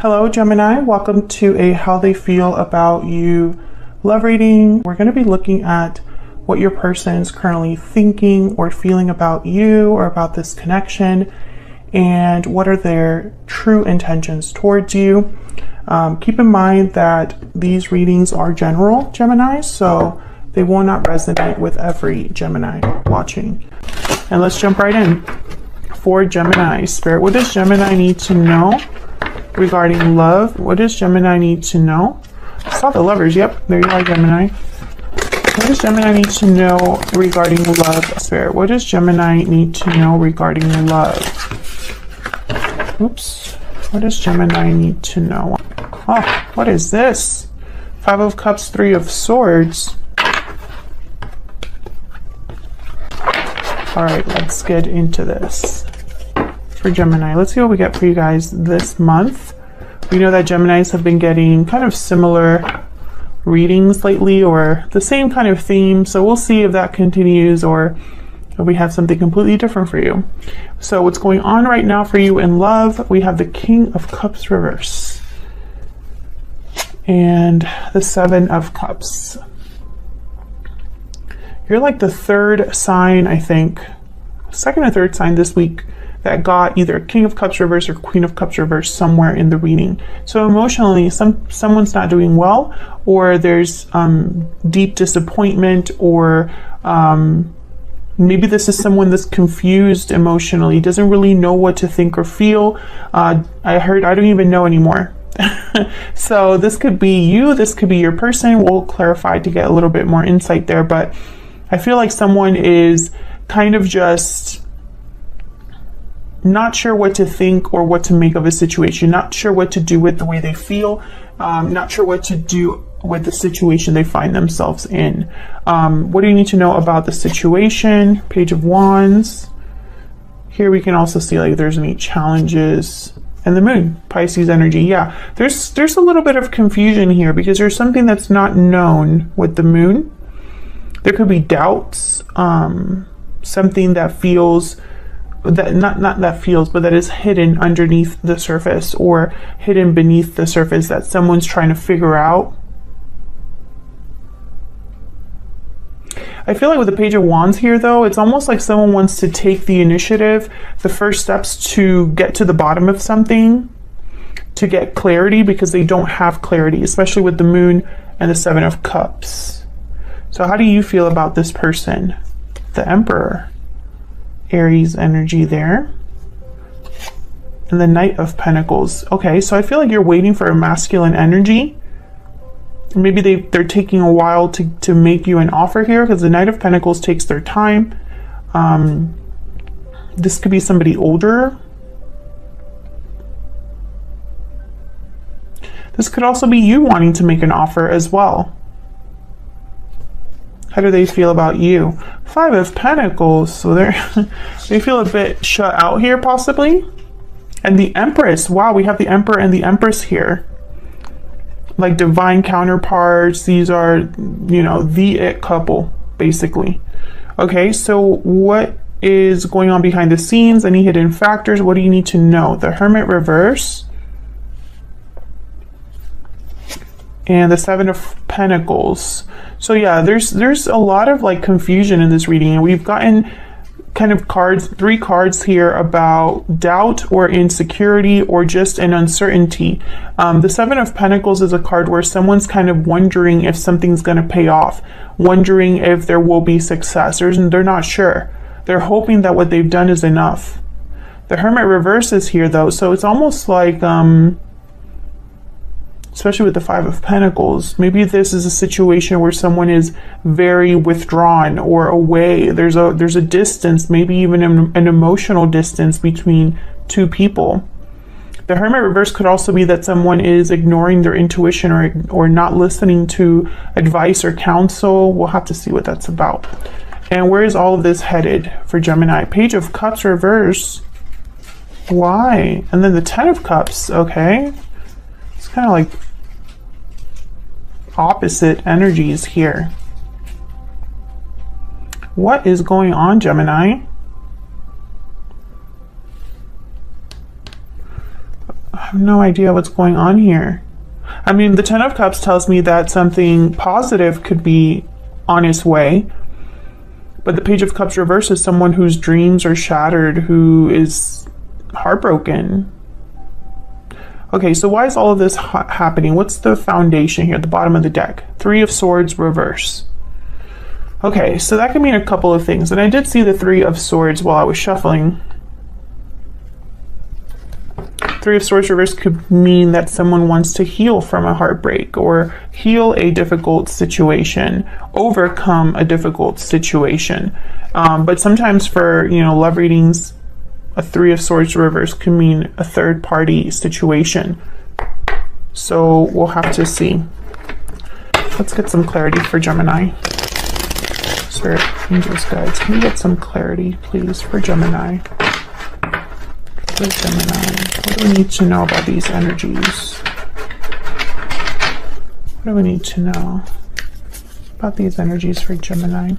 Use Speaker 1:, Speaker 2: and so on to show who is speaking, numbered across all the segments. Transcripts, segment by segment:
Speaker 1: Hello Gemini, welcome to a how they feel about you love reading. We're going to be looking at what your person is currently thinking or feeling about you or about this connection, and what are their true intentions towards you. Keep in mind that these readings are general, Gemini, so they will not resonate with every Gemini watching. And let's jump right in. For Gemini, Spirit, what does Gemini need to know regarding love? What does Gemini need to know? I saw the lovers. Yep, there you are, Gemini. What does Gemini need to know regarding love, Spirit? What does Gemini need to know regarding love? Oops. What does Gemini need to know? Oh, what is this? Five of Cups, Three of Swords. All right, let's get into this. For Gemini, let's see what we get for you guys this month. We know that Geminis have been getting kind of similar readings lately, or the same kind of theme, so we'll see if that continues or if we have something completely different for you. So what's going on right now for you in love? We have the King of Cups reverse and the Seven of Cups. You're like the third sign, I think, second or third sign this week that got either King of Cups reverse or Queen of Cups reverse somewhere in the reading. So emotionally, someone's not doing well, or there's deep disappointment, or maybe this is someone that's confused emotionally, doesn't really know what to think or feel. I heard, I don't even know anymore. So this could be you, this could be your person. We'll clarify to get a little bit more insight there, but I feel like someone is kind of just not sure what to think or what to make of a situation, not sure what to do with the way they feel, not sure what to do with the situation they find themselves in. What do you need to know about the situation? Page of Wands. Here we can also see like there's any challenges. And the Moon, Pisces energy. Yeah, there's a little bit of confusion here because there's something that's not known with the Moon. There could be doubts, something that feels that not that feels, but that is hidden underneath the surface or hidden beneath the surface that someone's trying to figure out. I feel like with the Page of Wands here, though, it's almost like someone wants to take the initiative, the first steps to get to the bottom of something, to get clarity, because they don't have clarity, especially with the Moon and the Seven of Cups. So how do you feel about this person? The Emperor. Aries energy there. And the Knight of Pentacles. Okay, so I feel like you're waiting for a masculine energy. Maybe they're taking a while to make you an offer here, because the Knight of Pentacles takes their time. This could be somebody older. This could also be you wanting to make an offer as well. How do they feel about you? Five of Pentacles. So they feel a bit shut out here, possibly. And the Empress. Wow, we have the Emperor and the Empress here. Like divine counterparts. These are, you know, the it couple, basically. Okay, so what is going on behind the scenes? Any hidden factors? What do you need to know? The Hermit reverse. And the Seven of Pentacles. So yeah, there's a lot of like confusion in this reading, and we've gotten kind of three cards here about doubt or insecurity or just an uncertainty. The Seven of Pentacles is a card where someone's kind of wondering if something's going to pay off, wondering if there will be success, and they're not sure. They're hoping that what they've done is enough. The Hermit reverse is here though, so it's almost like especially with the Five of Pentacles, maybe this is a situation where someone is very withdrawn or away. There's a distance, maybe even an emotional distance between two people. The Hermit reverse could also be that someone is ignoring their intuition or not listening to advice or counsel. We'll have to see what that's about. And where is all of this headed for Gemini? Page of Cups reverse. Why? And then the Ten of Cups. Okay. It's kind of like opposite energies here. What is going on, Gemini? I have no idea what's going on here. I mean, the Ten of Cups tells me that something positive could be on its way. But the Page of Cups reverse is someone whose dreams are shattered, who is heartbroken. Okay, so why is all of this happening? What's the foundation here at the bottom of the deck? Three of Swords reverse. Okay, so that could mean a couple of things. And I did see the Three of Swords while I was shuffling. Three of Swords reverse could mean that someone wants to heal from a heartbreak or heal a difficult situation, overcome a difficult situation. But sometimes for, you know, love readings, a Three of Swords reverse can mean a third party situation. So we'll have to see. Let's get some clarity for Gemini. Spirit, angels, guides, can we get some clarity, please, for Gemini? For Gemini, what do we need to know about these energies? What do we need to know about these energies for Gemini?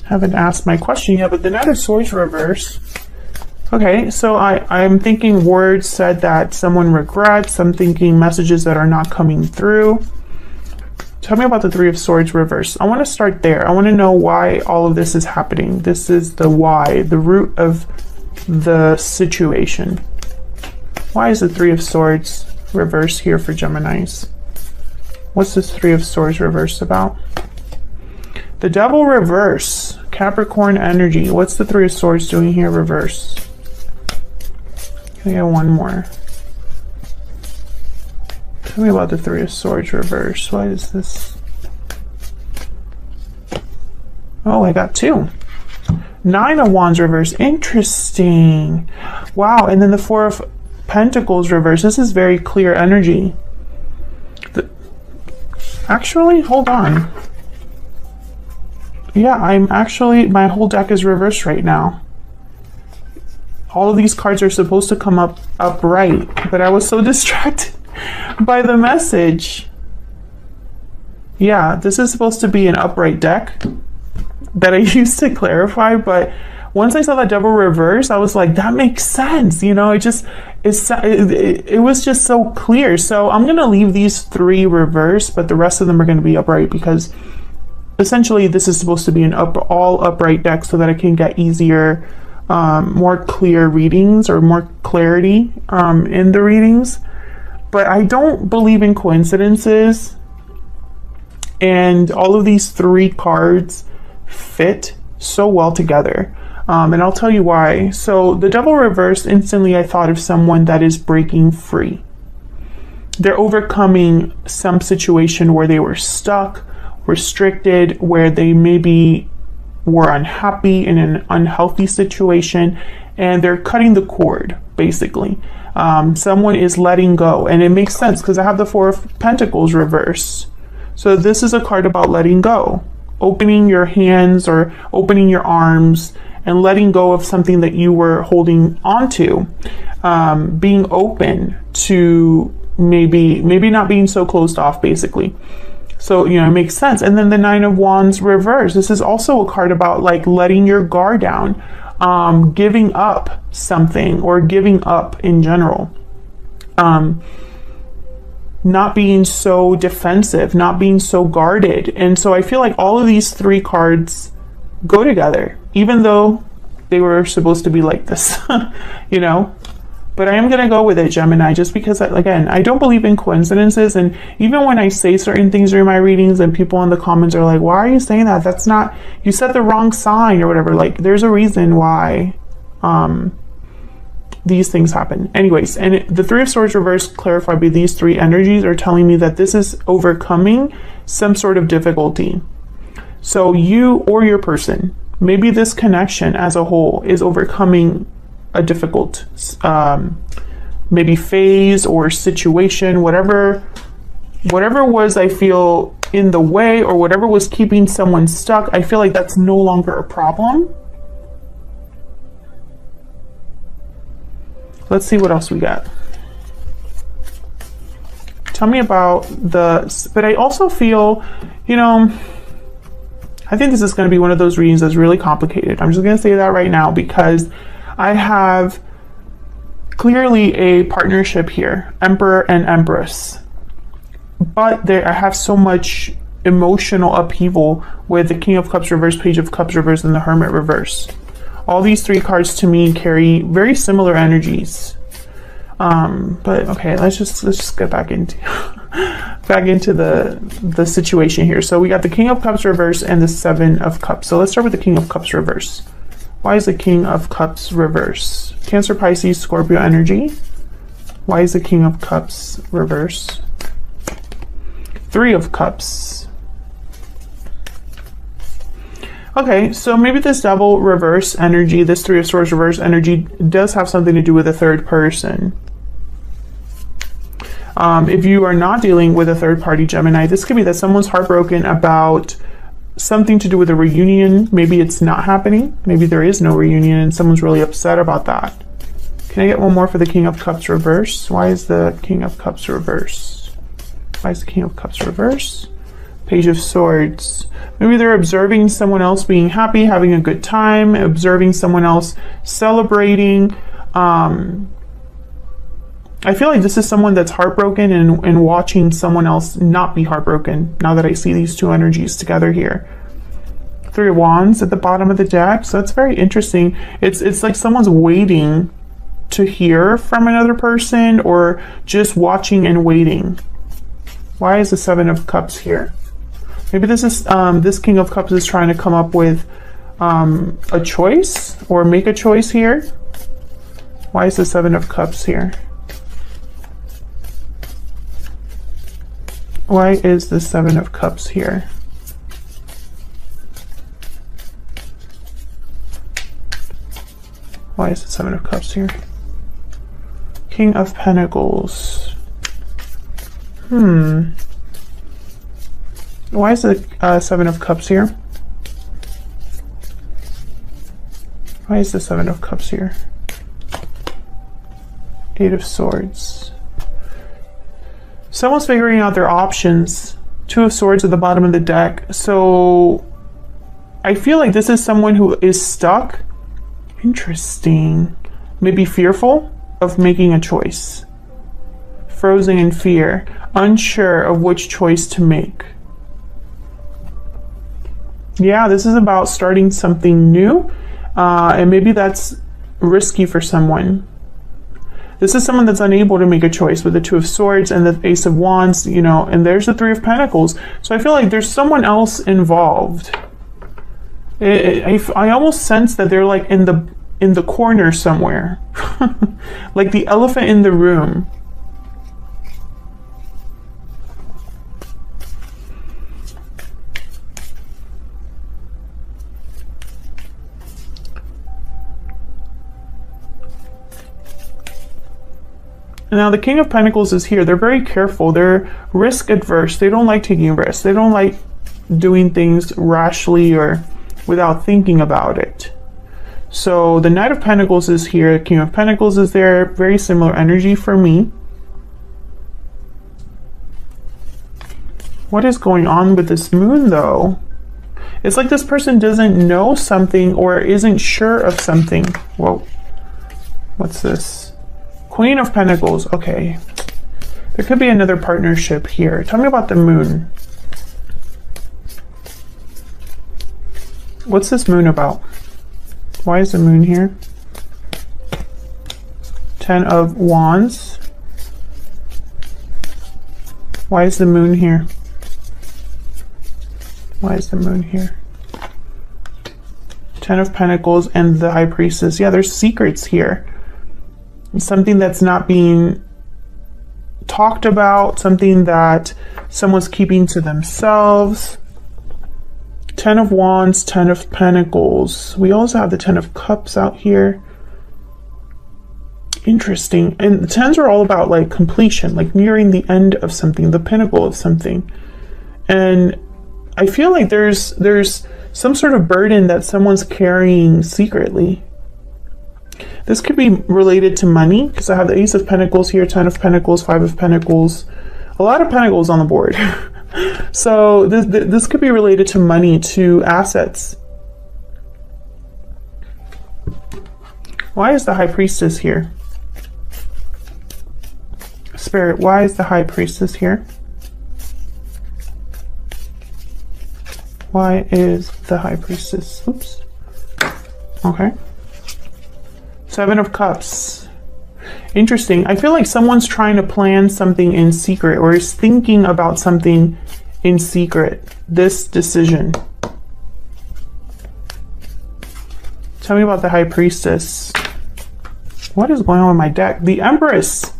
Speaker 1: Haven't asked my question yet, but the Knight of Swords reverse. Okay, so I'm thinking words said that someone regrets. I'm thinking messages that are not coming through. Tell me about the Three of Swords reverse. I want to start there. I want to know why all of this is happening. This is the why, the root of the situation. Why is the Three of Swords reverse here for Geminis? What's this Three of Swords reverse about? The Devil reverse, Capricorn energy. What's the Three of Swords doing here reverse? Can I get one more? Tell me about the Three of Swords reverse. Why is this? Oh, I got two. Nine of Wands reverse. Interesting. Wow. And then the Four of Pentacles reverse. This is very clear energy. Actually, hold on. Yeah, my whole deck is reversed right now. All of these cards are supposed to come up upright, but I was so distracted by the message. Yeah, this is supposed to be an upright deck that I used to clarify, but once I saw that Devil reverse, I was like, that makes sense. You know, it was just so clear. So I'm going to leave these three reverse, but the rest of them are going to be upright because essentially this is supposed to be an all upright deck so that I can get easier, more clear readings or more clarity in the readings. But I don't believe in coincidences, and all of these three cards fit so well together. And I'll tell you why. So the Devil reverse, instantly I thought of someone that is breaking free. They're overcoming some situation where they were stuck, restricted, where they maybe were unhappy in an unhealthy situation, and they're cutting the cord, basically. Someone is letting go, and it makes sense because I have the Four of Pentacles reverse. So this is a card about letting go, opening your hands or opening your arms and letting go of something that you were holding onto, being open to maybe not being so closed off, basically. So, you know, it makes sense. And then the Nine of Wands reverse. This is also a card about like letting your guard down, giving up something or giving up in general. Not being so defensive, not being so guarded. And so I feel like all of these three cards go together, even though they were supposed to be like this, you know. But I am going to go with it, Gemini, just because, again, I don't believe in coincidences. And even when I say certain things during my readings and people in the comments are like, why are you saying that? That's not, you said the wrong sign or whatever. Like, there's a reason why these things happen. Anyways, and the Three of Swords reverse clarified by these three energies are telling me that this is overcoming some sort of difficulty. So you or your person, maybe this connection as a whole is overcoming a difficult maybe phase or situation, whatever was, I feel, in the way, or whatever was keeping someone stuck. I feel like that's no longer a problem. Let's see what else we got. Tell me about but I also feel, you know, I think this is going to be one of those readings that's really complicated. I'm just going to say that right now because I have clearly a partnership here, Emperor and Empress. But I have so much emotional upheaval with the King of Cups reverse, Page of Cups reverse, and the Hermit reverse. All these three cards to me carry very similar energies. But okay, let's just get back into the situation here. So we got the King of Cups reverse and the Seven of Cups. So let's start with the King of Cups reverse. Why is the King of Cups reverse? Cancer, Pisces, Scorpio energy. Why is the King of Cups reverse? Three of Cups. Okay, so maybe this Devil reverse energy, this Three of Swords reverse energy does have something to do with a third person. If you are not dealing with a third party Gemini, this could be that someone's heartbroken about something to do with a reunion. Maybe it's not happening. Maybe there is no reunion and someone's really upset about that. Can I get one more for the King of Cups reverse? Why is the King of Cups reverse? Why is the King of Cups reverse? Page of Swords. Maybe they're observing someone else being happy, having a good time, observing someone else celebrating. I feel like this is someone that's heartbroken and watching someone else not be heartbroken, now that I see these two energies together here. Three of Wands at the bottom of the deck. So that's very interesting. It's like someone's waiting to hear from another person or just watching and waiting. Why is the Seven of Cups here? Maybe this is this King of Cups is trying to come up with a choice or make a choice here. Why is the Seven of Cups here? Why is the Seven of Cups here? Why is the Seven of Cups here? King of Pentacles. Why is the Seven of Cups here? Why is the Seven of Cups here? Eight of Swords. Someone's figuring out their options. Two of Swords at the bottom of the deck. So I feel like this is someone who is stuck. Interesting. Maybe fearful of making a choice. Frozen in fear. Unsure of which choice to make. Yeah, this is about starting something new. And maybe that's risky for someone. This is someone that's unable to make a choice with the Two of Swords and the Ace of Wands, you know, and there's the Three of Pentacles. So I feel like there's someone else involved. I almost sense that they're like in the corner somewhere. Like the elephant in the room. Now the King of Pentacles is here. They're very careful. They're risk adverse. They don't like taking risks. They don't like doing things rashly or without thinking about it. So the Knight of Pentacles is here. King of Pentacles is there. Very similar energy for me. What is going on with this moon though? It's like this person doesn't know something or isn't sure of something. Whoa. What's this? Queen of Pentacles. Okay. There could be another partnership here. Tell me about the moon. What's this moon about? Why is the moon here? Ten of Wands. Why is the moon here? Why is the moon here? Ten of Pentacles and the High Priestess. Yeah, there's secrets here. Something that's not being talked about, something that someone's keeping to themselves. Ten of Wands, Ten of Pentacles. We also have the Ten of Cups out here. Interesting. And the tens are all about like completion, like nearing the end of something, the pinnacle of something. And I feel like there's some sort of burden that someone's carrying secretly. This could be related to money, because I have the Ace of Pentacles here, Ten of Pentacles, Five of Pentacles. A lot of Pentacles on the board. So this could be related to money, to assets. Why is the High Priestess here? Spirit, why is the High Priestess here? Why is the High Priestess? Oops. Okay. Seven of Cups. Interesting. I feel like someone's trying to plan something in secret or is thinking about something in secret. This decision. Tell me about the High Priestess. What is going on with my deck? The Empress.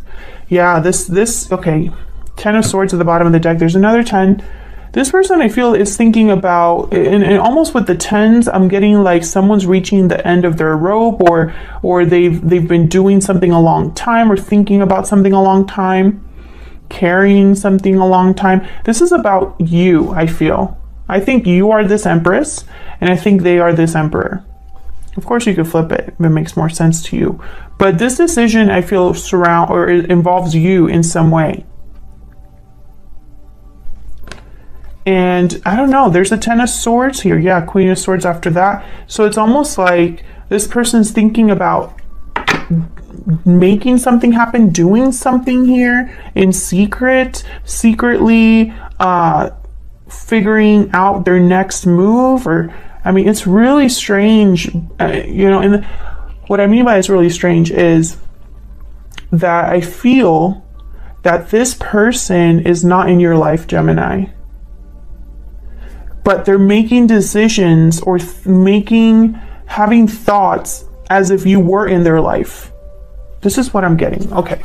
Speaker 1: Yeah, this, okay. 10 of Swords at the bottom of the deck. There's another 10. This person, I feel, is thinking about, and almost with the 10s, I'm getting like someone's reaching the end of their rope, or they've been doing something a long time, or thinking about something a long time, carrying something a long time. This is about you, I feel. I think you are this Empress, and I think they are this Emperor. Of course, you could flip it if it makes more sense to you. But this decision, I feel, it involves you in some way. And I don't know, there's a 10 of Swords here. Yeah, Queen of Swords after that. So it's almost like this person's thinking about making something happen, doing something here in secret, secretly figuring out their next move. Or, I mean, it's really strange, you know, and what I mean by it's really strange is that I feel that this person is not in your life, Gemini. But they're making decisions or having thoughts as if you were in their life. This is what I'm getting. Okay.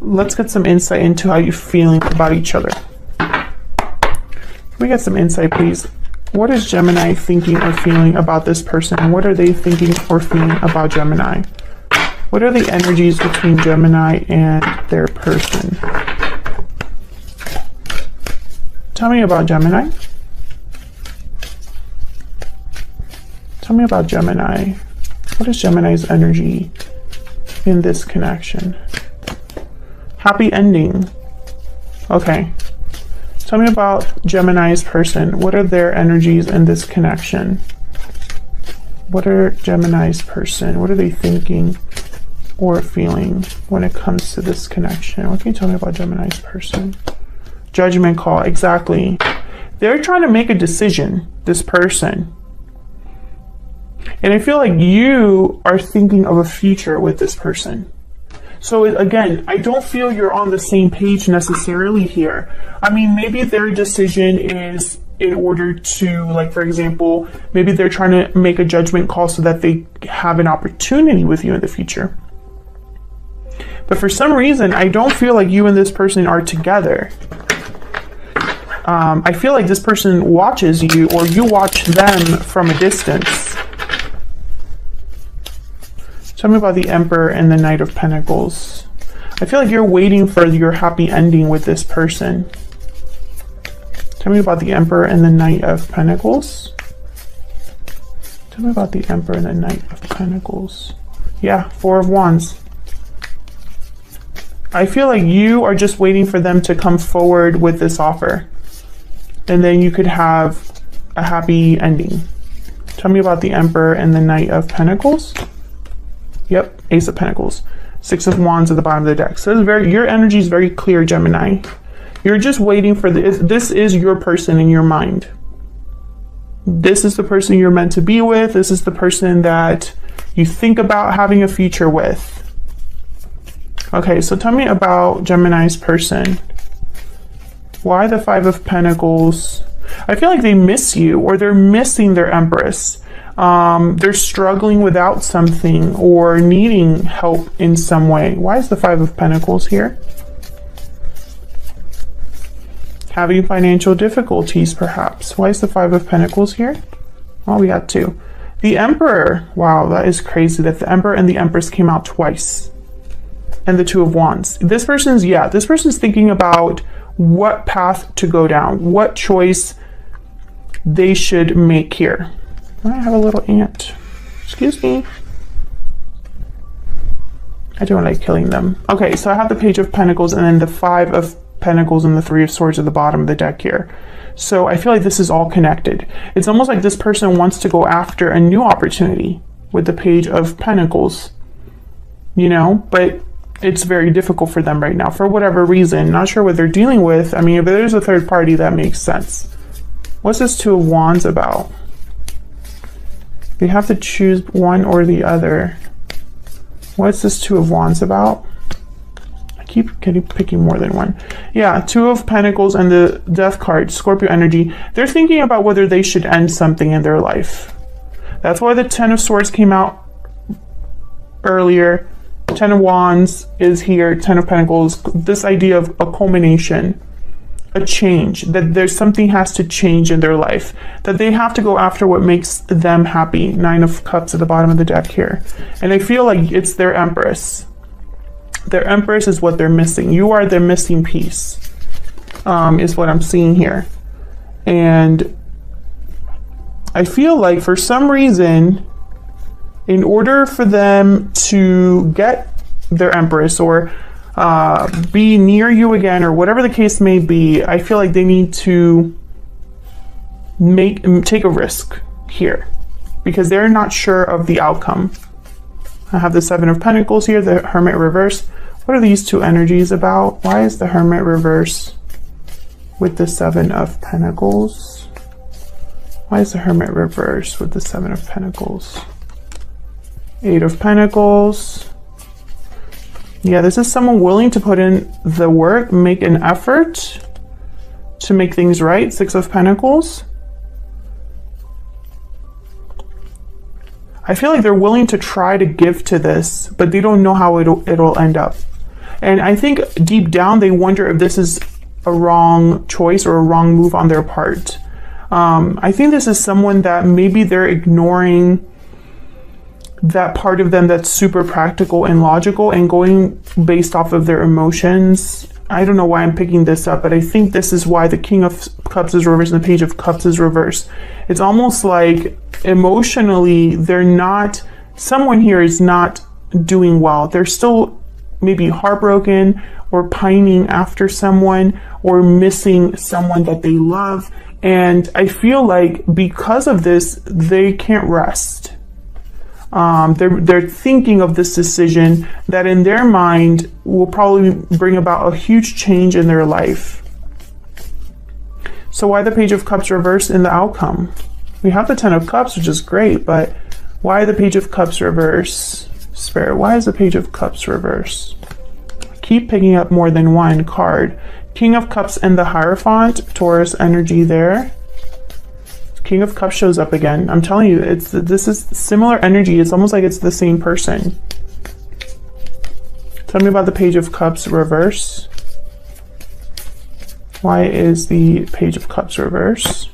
Speaker 1: Let's get some insight into how you're feeling about each other. Can we get some insight, please? What is Gemini thinking or feeling about this person? What are they thinking or feeling about Gemini? What are the energies between Gemini and their person? Tell me about Gemini. Tell me about Gemini. What is Gemini's energy in this connection? Happy ending. Okay. Tell me about Gemini's person. What are their energies in this connection? What are Gemini's person? What are they thinking or feeling when it comes to this connection? What can you tell me about Gemini's person? Judgment call. Exactly. They're trying to make a decision, this person. And I feel like you are thinking of a future with this person. So again, I don't feel you're on the same page necessarily here. I mean, maybe their decision is in order to, like, for example, maybe they're trying to make a judgment call so that they have an opportunity with you in the future. But for some reason, I don't feel like you and this person are together. I feel like this person watches you, or you watch them from a distance. Tell me about the Emperor and the Knight of Pentacles. I feel like you're waiting for your happy ending with this person. Tell me about the Emperor and the Knight of Pentacles. Tell me about the Emperor and the Knight of Pentacles. Yeah, Four of Wands. I feel like you are just waiting for them to come forward with this offer. And then you could have a happy ending. Tell me about the Emperor and the Knight of Pentacles. Yep, Ace of Pentacles. Six of Wands at the bottom of the deck. So it's your energy is very clear, Gemini. You're just waiting for this is your person in your mind. This is the person you're meant to be with. This is the person that you think about having a future with. Okay, so tell me about Gemini's person. Why the Five of Pentacles? I feel like they miss you, or they're missing their Empress. They're struggling without something or needing help in some way. Why is the Five of Pentacles here? Having financial difficulties, perhaps. Why is the Five of Pentacles here? Oh, we got two. The Emperor. Wow, that is crazy that the Emperor and the Empress came out twice. And the Two of Wands. This person's thinking about what path to go down, what choice they should make here. I have a little ant. Excuse me. I don't like killing them. Okay, so I have the Page of Pentacles and then the Five of Pentacles and the Three of Swords at the bottom of the deck here. So I feel like this is all connected. It's almost like this person wants to go after a new opportunity with the Page of Pentacles, you know, but it's very difficult for them right now for whatever reason. Not sure what they're dealing with. I mean, if there's a third party, that makes sense. What's this Two of Wands about? You have to choose one or the other. What's this Two of Wands about? I keep picking more than one. Yeah, Two of Pentacles and the Death card, Scorpio energy. They're thinking about whether they should end something in their life. That's why the Ten of Swords came out earlier. Ten of Wands is here, Ten of Pentacles. This idea of a culmination, a change, that there's something has to change in their life, that they have to go after what makes them happy. Nine of Cups at the bottom of the deck here. And I feel like it's their Empress. Their Empress is what they're missing. You are their missing piece, is what I'm seeing here. And I feel like for some reason, in order for them to get their Empress or be near you again, or whatever the case may be, I feel like they need to take a risk here because they're not sure of the outcome. I have the Seven of Pentacles here, the Hermit reverse. What are these two energies about? Why is the Hermit reverse with the Seven of Pentacles? Why is the Hermit reverse with the Seven of Pentacles? Eight of Pentacles. Yeah, this is someone willing to put in the work, make an effort to make things right. Six of Pentacles. I feel like they're willing to try to give to this, but they don't know how it'll end up. And I think deep down they wonder if this is a wrong choice or a wrong move on their part. I think this is someone that maybe they're ignoring that part of them that's super practical and logical and going based off of their emotions. I don't know why I'm picking this up, but I think this is why the King of Cups is reversed and the Page of Cups is reversed. It's almost like emotionally someone here is not doing well. They're still maybe heartbroken or pining after someone or missing someone that they love. And I feel like because of this, they can't rest. They're thinking of this decision that in their mind will probably bring about a huge change in their life. So why the Page of Cups reversed in the outcome? We have the Ten of Cups, which is great, but why the Page of Cups reverse? Spirit, why is the Page of Cups reverse? Keep picking up more than one card. King of Cups and the Hierophant, Taurus energy there. King of Cups shows up again. I'm telling you, this is similar energy. It's almost like it's the same person. Tell me about the Page of Cups reverse. Why is the Page of Cups reverse?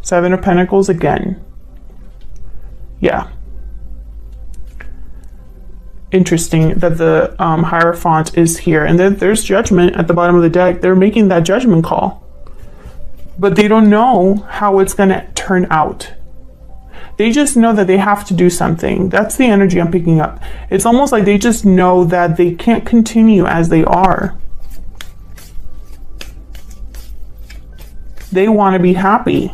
Speaker 1: Seven of Pentacles again. Yeah. Interesting that the Hierophant is here. And then there's Judgment at the bottom of the deck. They're making that judgment call. But they don't know how it's going to turn out. They just know that they have to do something. That's the energy I'm picking up. It's almost like they just know that they can't continue as they are. They want to be happy.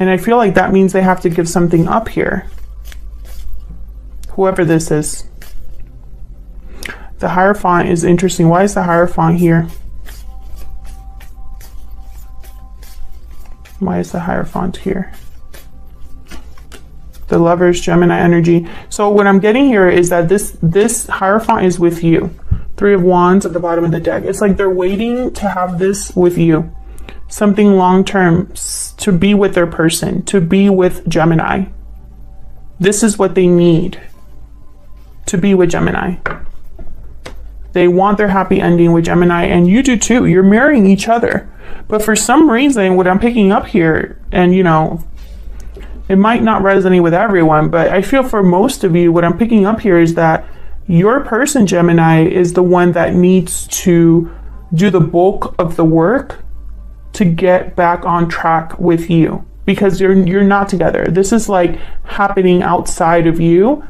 Speaker 1: And I feel like that means they have to give something up here. Whoever this is. The Hierophant is interesting. Why is the Hierophant here? Why is the Hierophant here? The Lovers, Gemini energy. So what I'm getting here is that this Hierophant is with you. Three of Wands at the bottom of the deck. It's like they're waiting to have this with you. Something long-term, to be with their person, to be with Gemini. This is what they need. To be with Gemini. They want their happy ending with Gemini, and you do too. You're marrying each other. But for some reason, what I'm picking up here, and you know, it might not resonate with everyone, but I feel for most of you, what I'm picking up here is that your person, Gemini, is the one that needs to do the bulk of the work to get back on track with you, because you're not together. This is like happening outside of you,